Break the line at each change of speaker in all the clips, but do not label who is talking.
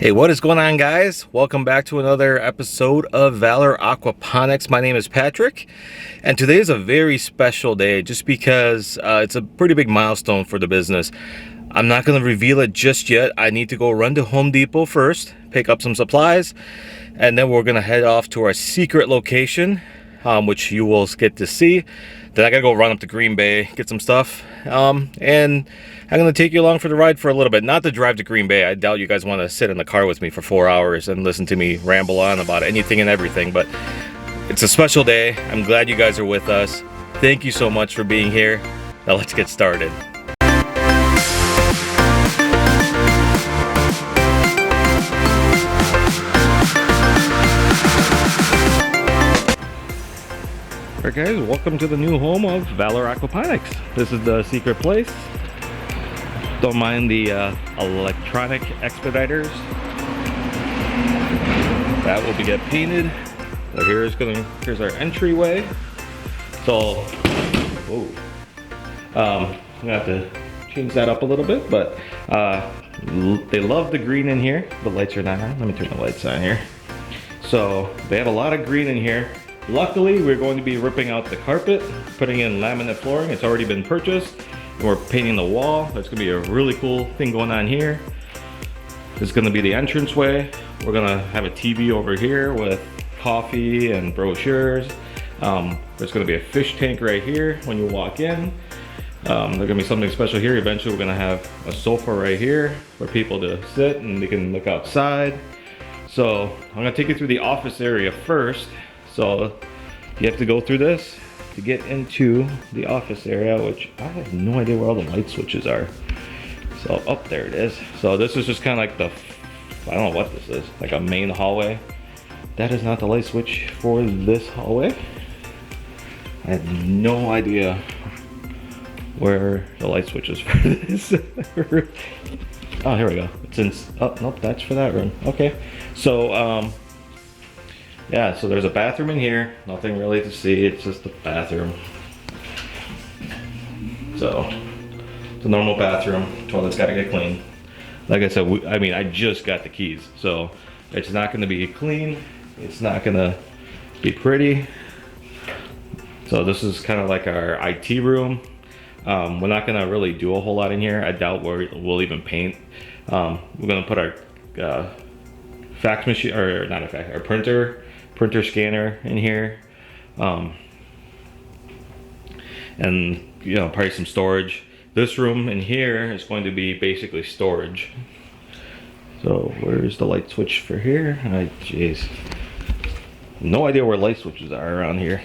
Hey, what is going on, guys? Welcome back to another episode of Valor Aquaponics. My name is Patrick, and today is a very special day just because it's a pretty big milestone for the business. I'm not going to reveal it just yet. I need to go run to Home Depot first, pick up some supplies, and then we're going to head off to our secret location, which you will get to see. Then I gotta go run up to Green Bay, get some stuff, and I'm gonna take you along for the ride for a little bit. Not to drive to Green Bay. I doubt you guys want to sit in the car with me for 4 hours and listen to me ramble on about anything and everything, but it's a special day. I'm glad you guys are with us. Thank you so much for being here. Now let's get started. Alright guys, welcome to the new home of Valor Aquaponics. This is the secret place. Don't mind the electronic expediters. That will be get painted. So here's our entryway. So, whoa. I'm gonna have to change that up a little bit, but they love the green in here. The lights are not on. Let me turn the lights on here. So they have a lot of green in here. Luckily, we're going to be ripping out the carpet, putting in laminate flooring. It's already been purchased, and we're painting the wall. That's gonna be a really cool thing going on here. This is gonna be the entranceway. We're gonna have a TV over here with coffee and brochures. There's gonna be a fish tank right here when you walk in. There's gonna be something special here. Eventually, we're gonna have a sofa right here for people to sit and they can look outside. So I'm gonna take you through the office area first. So you have to go through this to get into the office area, which I have no idea where all the light switches are. So up there it is. So this is just kind of like I don't know what this is, like a main hallway. That is not the light switch for this hallway. I have no idea where the light switch is for this. Oh, here we go. It's in, oh, nope, that's for that room. Okay. So, yeah, so there's a bathroom in here. Nothing really to see, it's just a bathroom. So, it's a normal bathroom. Toilet's gotta get cleaned. Like I said, I just got the keys, so it's not gonna be clean. It's not gonna be pretty. So this is kind of like our IT room. We're not gonna really do a whole lot in here. I doubt we'll even paint. We're gonna put our fax machine, or not a fax, our printer scanner in here, and probably some storage. This room in here is going to be basically storage. So where's the light switch for here? Jeez, no idea where light switches are around here.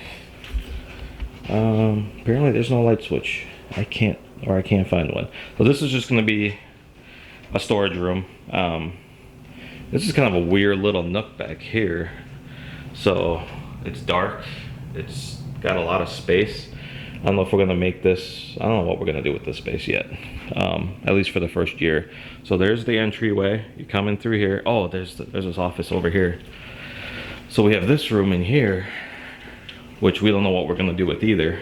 Apparently there's no light switch. I can't find one. So this is just going to be a storage room. This is kind of a weird little nook back here. So it's dark, it's got a lot of space. I don't know if we're gonna make this, I don't know what we're gonna do with this space yet, at least for the first year. So there's the entryway, you come in through here. Oh, there's this office over here. So we have this room in here, which we don't know what we're gonna do with either.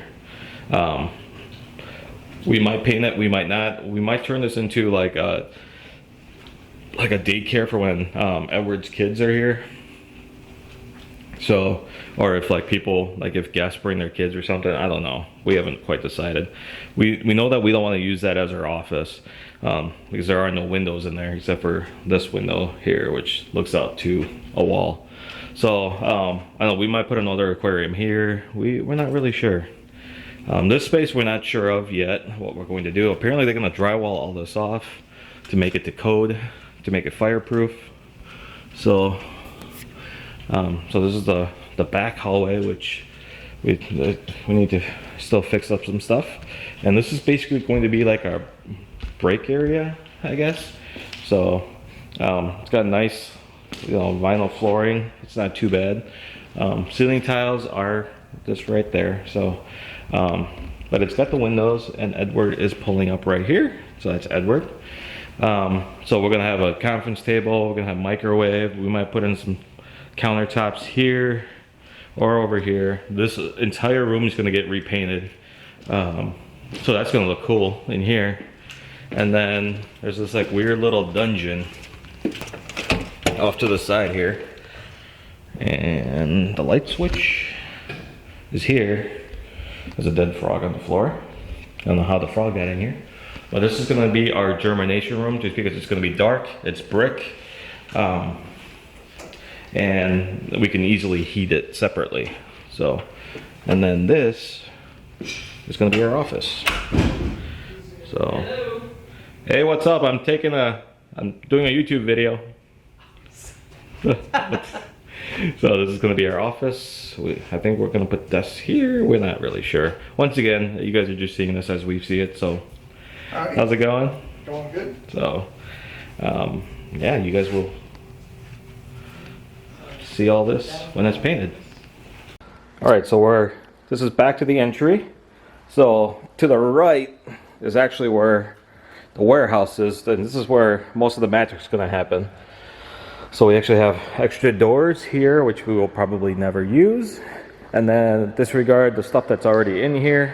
We might paint it, we might not. We might turn this into like a daycare for when Edward's kids are here. So, or if like people, like if guests bring their kids or something, I don't know. We haven't quite decided. We know that we don't want to use that as our office, because there are no windows in there except for this window here, which looks out to a wall. So, I don't know, we might put another aquarium here. We're not really sure. This space we're not sure of yet, what we're going to do. Apparently they're going to drywall all this off to make it to code, to make it fireproof. So, so this is the back hallway, which we need to still fix up some stuff. And this is basically going to be like our break area, I guess. So it's got nice vinyl flooring. It's not too bad. Ceiling tiles are just right there. So but it's got the windows, and Edward is pulling up right here. So that's Edward. So we're gonna have a conference table, we're gonna have microwave. We might put in some countertops here or over here. This entire room is going to get repainted, so that's going to look cool in here. And then there's this like weird little dungeon off to the side here. And the light switch is here. There's a dead frog on the floor. I don't know how the frog got in here. But this is gonna be our germination room just because it's gonna be dark, it's brick. And we can easily heat it separately. So, and then this is gonna be our office. So, hey, what's up? I'm doing a YouTube video. So this is gonna be our office. I think we're gonna put desks here. We're not really sure. Once again, you guys are just seeing this as we see it. So, how's it going?
Going good.
So, yeah, you guys will see all this when it's painted. All right, so this is back to the entry. So to the right is actually where the warehouse is, and this is where most of the magic's gonna happen. So we actually have extra doors here, which we will probably never use. And then disregard the stuff that's already in here.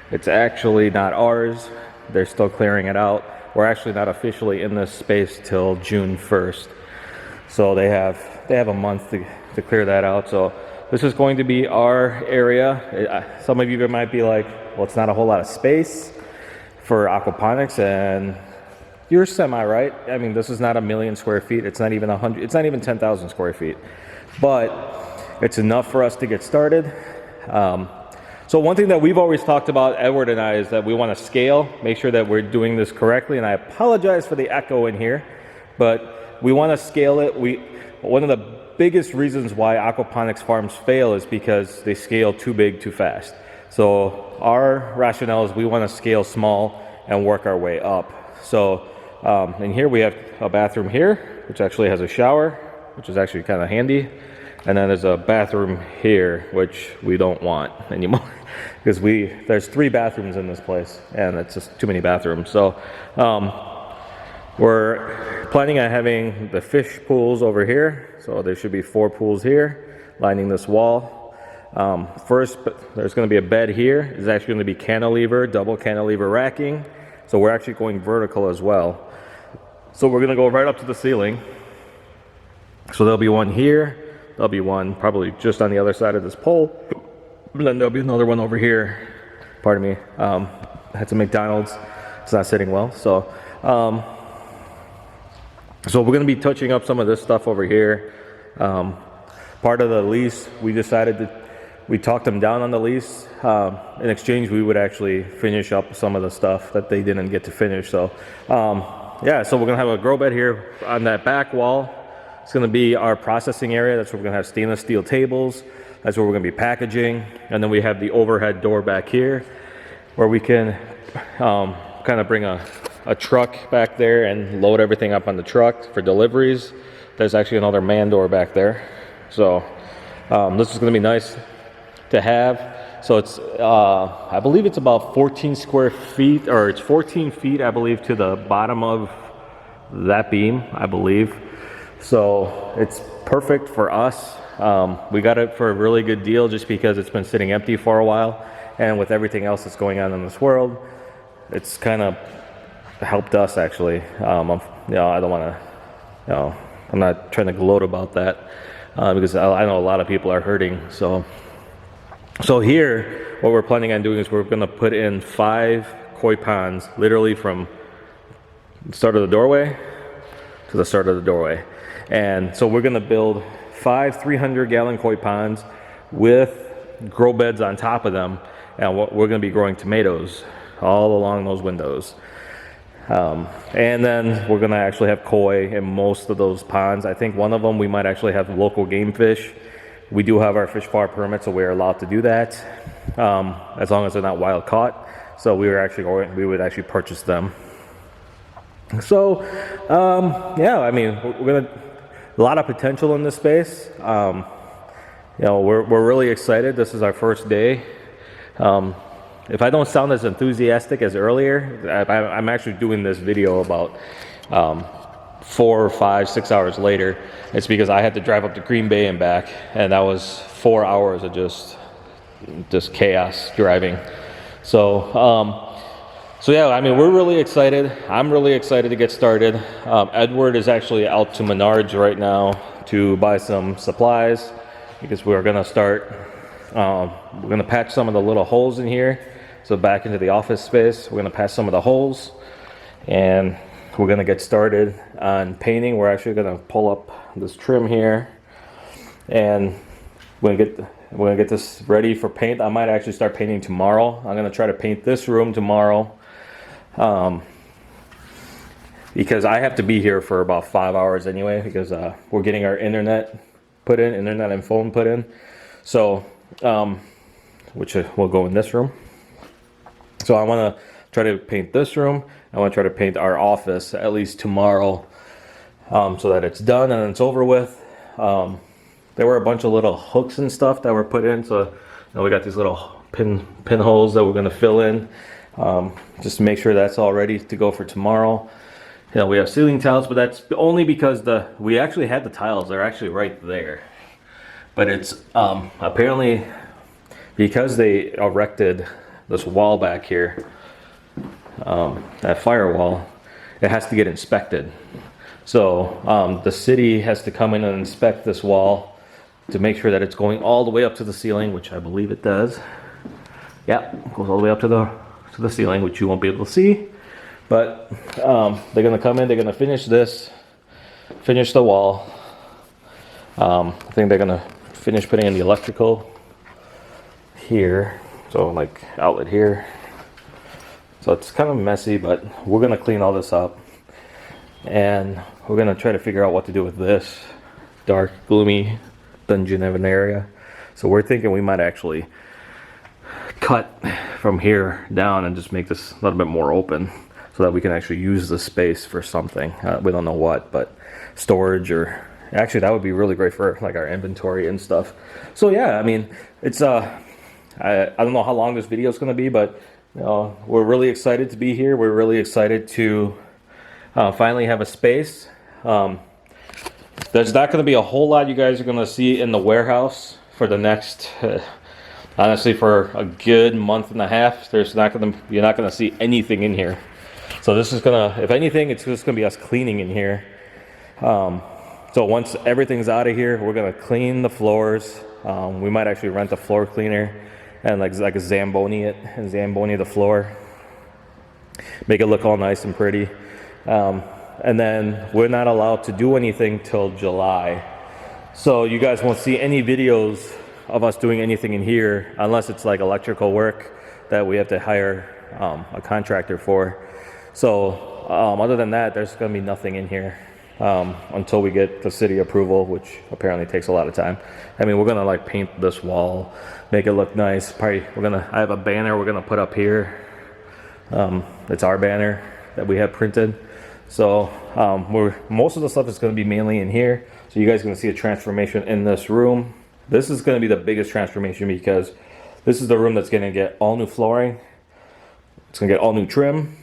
It's actually not ours. They're still clearing it out. We're actually not officially in this space till June 1st. So they have a month to clear that out. So this is going to be our area. Some of you might be like, well, it's not a whole lot of space for aquaponics, and you're semi-right. I mean, this is not 1,000,000 square feet. It's not even 100. It's not even 10,000 square feet, but it's enough for us to get started. So one thing that we've always talked about, Edward and I, is that we want to scale, make sure that we're doing this correctly. And I apologize for the echo in here, but we want to scale it. One of the biggest reasons why aquaponics farms fail is because they scale too big too fast. So our rationale is we want to scale small and work our way up. So in here we have a bathroom here, which actually has a shower, which is actually kind of handy. And then there's a bathroom here, which we don't want anymore because there's 3 bathrooms in this place and it's just too many bathrooms. So we're planning on having the fish pools over here. So there should be 4 pools here lining this wall. First, there's going to be a bed here. It's actually going to be cantilever, double cantilever racking. So we're actually going vertical as well. So we're going to go right up to the ceiling. So there'll be one here. There'll be one probably just on the other side of this pole. And then there'll be another one over here. Pardon me. I had some McDonald's. It's not sitting well. So we're going to be touching up some of this stuff over here. Part of the lease, we talked them down on the lease. In exchange, we would actually finish up some of the stuff that they didn't get to finish. So yeah, so we're going to have a grow bed here on that back wall. It's going to be our processing area. That's where we're going to have stainless steel tables. That's where we're going to be packaging. And then we have the overhead door back here where we can kind of bring a truck back there and load everything up on the truck for deliveries. There's actually another man door back there. So this is going to be nice to have. So it's, I believe it's about 14 square feet, or it's 14 feet, I believe, to the bottom of that beam, I believe. So it's perfect for us. We got it for a really good deal just because it's been sitting empty for a while. And with everything else that's going on in this world, it's kind of helped us actually. I don't want to, I'm not trying to gloat about that because I know a lot of people are hurting. So here, what we're planning on doing is we're going to put in 5 koi ponds, literally from the start of the doorway to the start of the doorway. And so we're going to build 5 300-gallon koi ponds with grow beds on top of them, and we're going to be growing tomatoes all along those windows. And then we're going to actually have koi in most of those ponds. I think one of them we might actually have local game fish. We do have our fish farm permit, so we're allowed to do that as long as they're not wild caught. So we would actually purchase them. So yeah, I mean, a lot of potential in this space. We're really excited. This is our first day. If I don't sound as enthusiastic as earlier, I'm actually doing this video about 4 or 5, 6 hours later. It's because I had to drive up to Green Bay and back, and that was 4 hours of just chaos driving. So So yeah, I mean, we're really excited. I'm really excited to get started. Edward is actually out to Menards right now to buy some supplies because we're gonna start, we're gonna patch some of the little holes in here. So back into the office space, we're gonna patch some of the holes and we're gonna get started on painting. We're actually gonna pull up this trim here and we're gonna get this ready for paint. I might actually start painting tomorrow. I'm gonna try to paint this room tomorrow. Because I have to be here for about 5 hours anyway, because we're getting our internet and phone put in. So, which will go in this room. So I want to try to paint this room. I want to try to paint our office at least tomorrow, so that it's done and it's over with. There were a bunch of little hooks and stuff that were put in. So, you know, we got these little pinholes that we're going to fill in. Just to make sure that's all ready to go for tomorrow. You know, we have ceiling tiles, but that's only because we actually had the tiles. They're actually right there, but it's apparently because they erected this wall back here, that firewall, it has to get inspected. So the city has to come in and inspect this wall to make sure that it's going all the way up to the ceiling, which I believe it does. Yeah, it goes all the way up to the ceiling, which you won't be able to see. But they're gonna come in, they're gonna finish the wall. I think they're gonna finish putting in the electrical here, so like outlet here. So it's kind of messy, but we're gonna clean all this up and we're gonna try to figure out what to do with this dark, gloomy dungeon of an area. So we're thinking we might actually cut from here down and just make this a little bit more open so that we can actually use the space for something. We don't know what, but storage, or actually that would be really great for like our inventory and stuff. So yeah, I mean, it's I don't know how long this video is going to be, but you know, we're really excited to be here. We're really excited to finally have a space. There's not going to be a whole lot you guys are going to see in the warehouse for the next honestly, for a good month and a half. You're not gonna see anything in here. So this is gonna, if anything, it's just gonna be us cleaning in here. So once everything's out of here, we're gonna clean the floors. We might actually rent a floor cleaner and like a Zamboni it and Zamboni the floor, make it look all nice and pretty. And then we're not allowed to do anything till July. So you guys won't see any videos of us doing anything in here unless it's like electrical work that we have to hire a contractor for. So other than that, there's going to be nothing in here until we get the city approval, which apparently takes a lot of time. I mean, we're going to like paint this wall, make it look nice. Probably I have a banner we're going to put up here. It's our banner that we have printed. So most of the stuff is going to be mainly in here. So you guys are going to see a transformation in this room. This is going to be the biggest transformation because this is the room that's going to get all new flooring. It's going to get all new trim.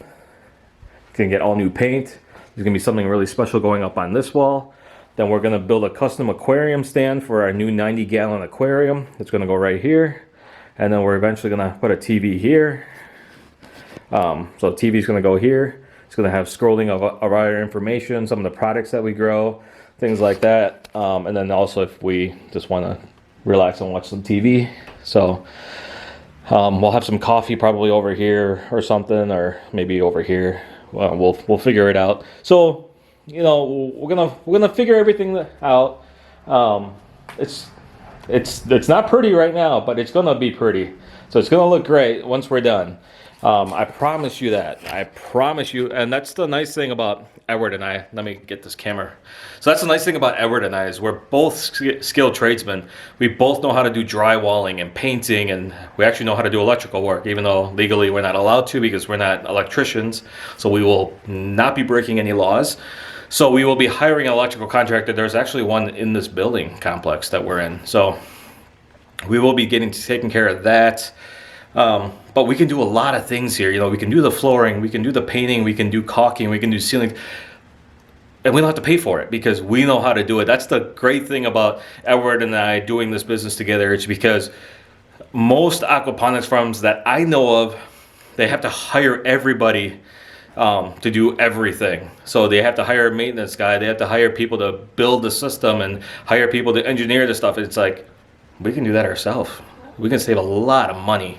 It's going to get all new paint. There's going to be something really special going up on this wall. Then we're going to build a custom aquarium stand for our new 90-gallon aquarium. It's going to go right here. And then we're eventually going to put a TV here. So the TV is going to go here. It's going to have scrolling of our information, some of the products that we grow, things like that. And then also if we just want to relax and watch some TV. So we'll have some coffee probably over here or something, or maybe over here. We'll figure it out. So, you know, we're gonna figure everything out. It's not pretty right now, but it's gonna be pretty. So it's gonna look great once we're done. I promise you that. I promise you. And that's the nice thing about Edward and I. Let me get this camera. So that's the nice thing about Edward and I is we're both skilled tradesmen. We both know how to do drywalling and painting, and we actually know how to do electrical work, even though legally we're not allowed to because we're not electricians. So we will not be breaking any laws. So we will be hiring an electrical contractor. There's actually one in this building complex that we're in. So we will be taking care of that. But we can do a lot of things here. You know, we can do the flooring, we can do the painting, we can do caulking, we can do ceiling, and we don't have to pay for it because we know how to do it. That's the great thing about Edward and I doing this business together. It's because most aquaponics farms that I know of they have to hire everybody to do everything. So they have to hire a maintenance guy, they have to hire people to build the system and hire people to engineer the stuff. It's like, we can do that ourselves. We can save a lot of money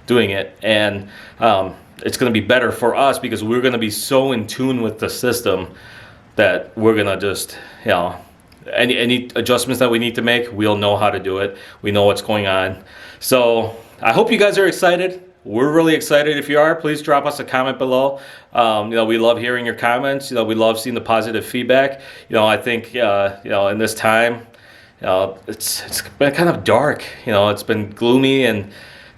doing it, and it's going to be better for us because we're going to be so in tune with the system that we're going to just, you know, any adjustments that we need to make, we'll know how to do it. We know what's going on. So I hope you guys are excited. We're really excited. If you are, please drop us a comment below. You know, we love hearing your comments. You know, we love seeing the positive feedback. You know, I think, you know, in this time, you know, it's been kind of dark. You know, it's been gloomy, and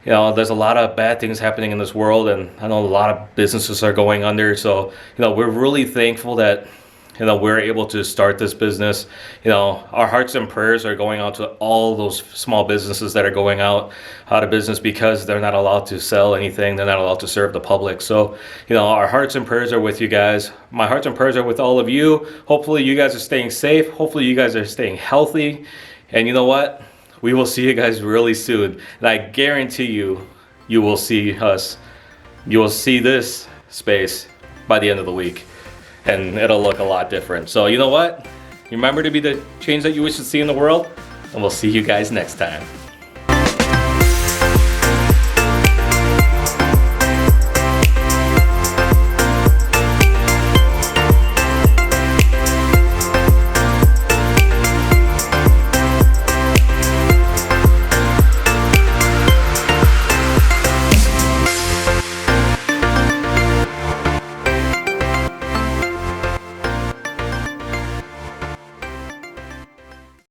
you know, there's a lot of bad things happening in this world, and I know a lot of businesses are going under. So, you know, we're really thankful that, you know, we're able to start this business. You know, our hearts and prayers are going out to all those small businesses that are going out of business because they're not allowed to sell anything. They're not allowed to serve the public. So, you know, our hearts and prayers are with you guys. My hearts and prayers are with all of you. Hopefully you guys are staying safe. Hopefully you guys are staying healthy. And you know what? We will see you guys really soon. And I guarantee you, you will see us. You will see this space by the end of the week. And it'll look a lot different. So you know what? Remember to be the change that you wish to see in the world, and we'll see you guys next time.